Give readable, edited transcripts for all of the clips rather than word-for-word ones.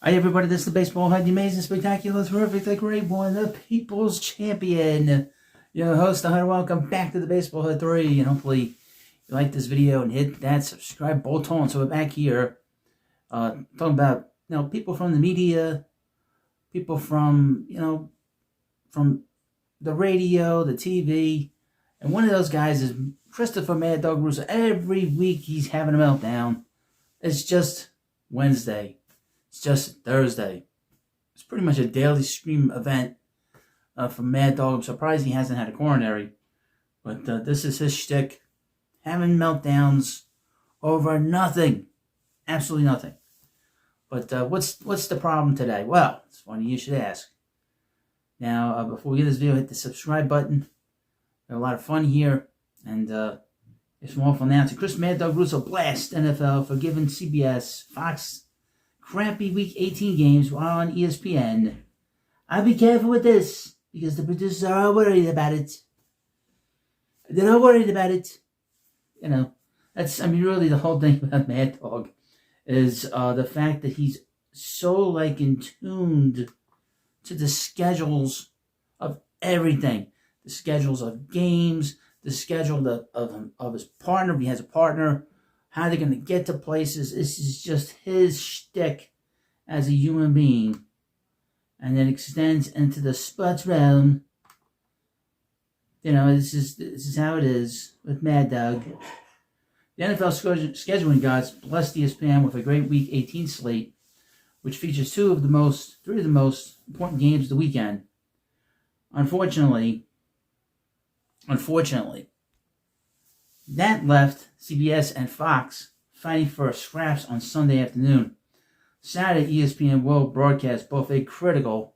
Hi everybody, this is the Baseball Head, the amazing, spectacular, terrific, the great one, the People's Champion. Your host, the Hunter. Welcome back to the Baseball Head 3, and hopefully you like this video and hit that subscribe button. So we're back here talking about people from the media, people from from the radio, the TV, and one of those guys is Christopher Mad Dog Russo. Every week he's having a meltdown. It's just Wednesday. It's just Thursday. It's pretty much a daily stream event for Mad Dog. I'm surprised he hasn't had a coronary. But this is his shtick. Having meltdowns over nothing. Absolutely nothing. But what's the problem today? Well, it's funny you should ask. Now, before we get this video, hit the subscribe button. We have a lot of fun here. And it's more fun announcing Chris Mad Dog Russo blast NFL for giving CBS, Fox, crappy Week 18 games while on ESPN. I'll be careful with this because the producers are all worried about it. They're all worried about it. Really the whole thing about Mad Dog is the fact that he's so in tuned to the schedules of everything. The schedules of games, the schedule of his partner. If he has a partner, how they're going to get to places. This is just his shtick as a human being. And then extends into the sports realm. This is how it is with Mad Dog. The NFL scheduling gods blessed ESPN with a great Week 18 slate, which features three of the most important games of the weekend. Unfortunately, that left CBS and Fox fighting for scraps on Sunday afternoon. Saturday, ESPN will broadcast both a critical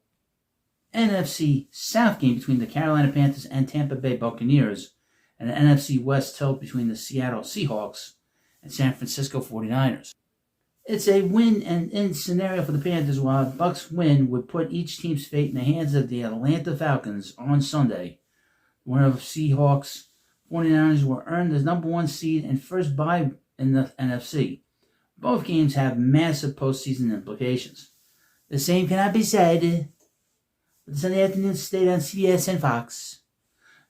NFC South game between the Carolina Panthers and Tampa Bay Buccaneers, and an NFC West tilt between the Seattle Seahawks and San Francisco 49ers. It's a win-and-in scenario for the Panthers, while Bucks win would put each team's fate in the hands of the Atlanta Falcons on Sunday. One of Seahawks 49ers will earn the number one seed and first bye in the NFC. Both games have massive postseason implications. The same cannot be said for the Sunday afternoon slate on CBS and Fox.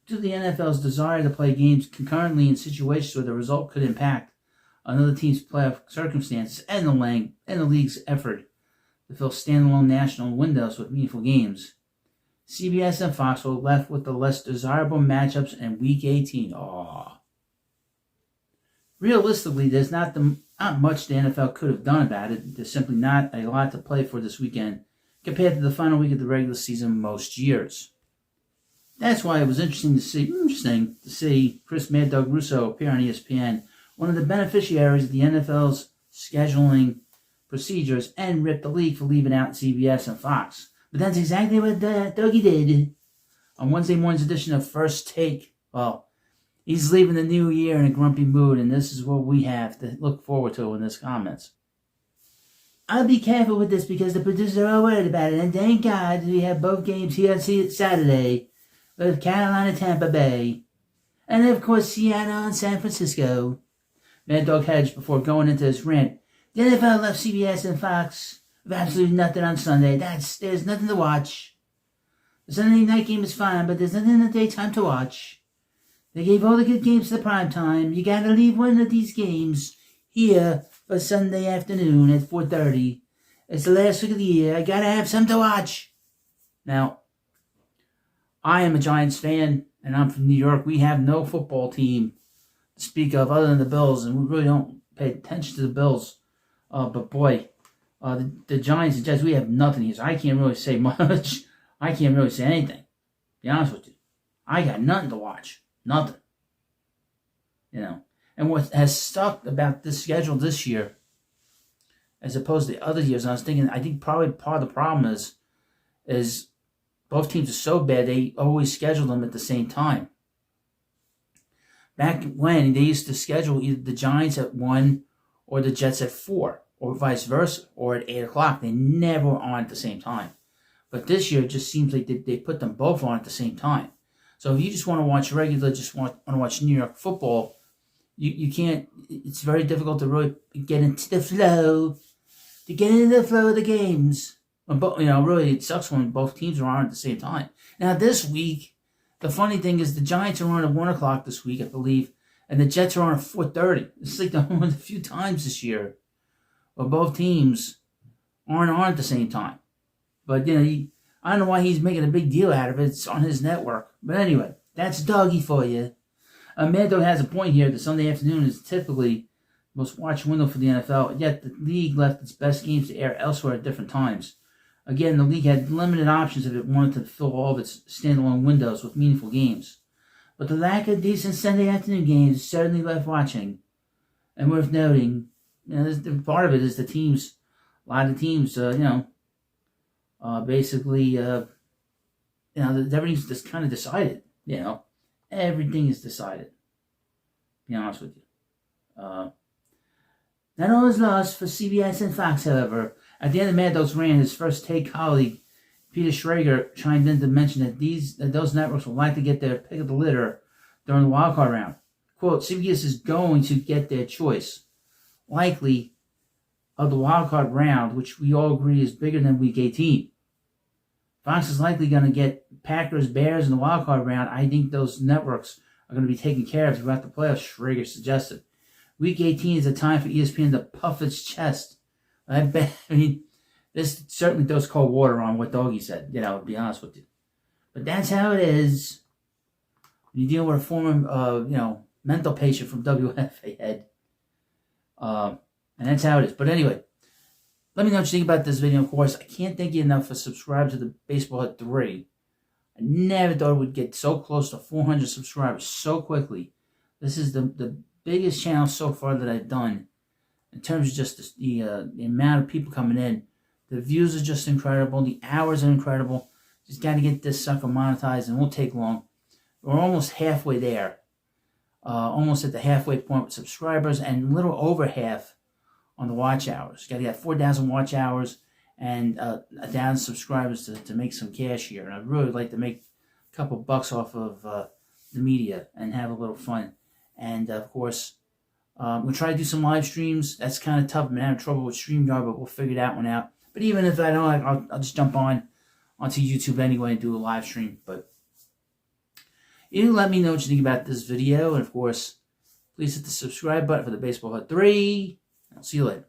Due to the NFL's desire to play games concurrently in situations where the result could impact another team's playoff circumstances and the league's effort to fill standalone national windows with meaningful games, CBS and Fox were left with the less desirable matchups in Week 18. Realistically, there's not much the NFL could have done about it. There's simply not a lot to play for this weekend compared to the final week of the regular season most years. That's why it was interesting to see Chris Mad Dog Russo appear on ESPN, one of the beneficiaries of the NFL's scheduling procedures, and rip the league for leaving out CBS and Fox. But that's exactly what Dougie did on Wednesday morning's edition of First Take. Well, he's leaving the new year in a grumpy mood, and this is what we have to look forward to in his comments. I'll be careful with this because the producers are all worried about it, and thank God we have both games here on Saturday with Carolina, Tampa Bay, and of course Seattle and San Francisco. Mad Dog hedged before going into his rant. The NFL left CBS and Fox with absolutely nothing on Sunday. There's nothing to watch. The Sunday night game is fine, but there's nothing in the daytime to watch. They gave all the good games to the prime time. You gotta leave one of these games here for Sunday afternoon at 4:30. It's the last week of the year. I gotta have something to watch. Now, I am a Giants fan, and I'm from New York. We have no football team to speak of other than the Bills, and we really don't pay attention to the Bills. But boy, the Giants and Jets, we have nothing here, so I can't really say much. I can't really say anything, to be honest with you. I got nothing to watch. Nothing. And what has stuck about this schedule this year, as opposed to the other years, I think probably part of the problem is both teams are so bad, they always schedule them at the same time. Back when, they used to schedule either the Giants at 1 or the Jets at 4, or vice versa, or at 8 o'clock. They never were on at the same time. But this year, it just seems like they put them both on at the same time. So if you just want to watch just want to watch New York football, you can't. It's very difficult to really get into the flow to get into the flow of the games. But, really, it sucks when both teams are on at the same time. Now, this week, the funny thing is the Giants are on at 1 o'clock this week, I believe, and the Jets are on at 4:30. It's like one of the few times this year where both teams aren't on at the same time. But, I don't know why he's making a big deal out of it. It's on his network. But anyway, that's Dougie for you. Mad Dog has a point here. The Sunday afternoon is typically the most watched window for the NFL, yet the league left its best games to air elsewhere at different times. Again, the league had limited options if it wanted to fill all of its standalone windows with meaningful games. But the lack of decent Sunday afternoon games is certainly worth watching. And worth noting, part of it is the teams, a lot of the teams, basically, everything's just kind of decided, Everything is decided, to be honest with you. Not all is lost for CBS and Fox, however. At the end of Mad Dog's rant, his first take colleague, Peter Schrager, chimed in to mention that those networks will likely get their pick of the litter during the wildcard round. Quote, CBS is going to get their choice, likely, of the wildcard round, which we all agree is bigger than Week 18. Fox is likely going to get Packers, Bears in the wildcard round. I think those networks are going to be taken care of throughout the playoffs, Schrager suggested. Week 18 is a time for ESPN to puff its chest. This certainly throws cold water on what Doggy said, to be honest with you. But that's how it is when you deal with a former, mental patient from WFA head. And that's how it is. But anyway, let me know what you think about this video. Of course, I can't thank you enough for subscribing to the Baseball at 3. I never thought it would get so close to 400 subscribers so quickly. This is the biggest channel so far that I've done in terms of just the amount of people coming in. The views are just incredible. The hours are incredible. Just got to get this sucker monetized, and it won't take long. We're almost halfway there. Almost at the halfway point with subscribers, and a little over half on the watch hours. Got to get 4,000 watch hours and 1,000 subscribers to make some cash here. And I'd really like to make a couple bucks off of the media and have a little fun. And of course, we'll try to do some live streams. That's kind of tough. I'm having trouble with StreamYard, but we'll figure that one out. But even if I don't, I'll just jump onto YouTube anyway and do a live stream. But you let me know what you think about this video. And of course, please hit the subscribe button for the Baseball at 3. I'll see you later.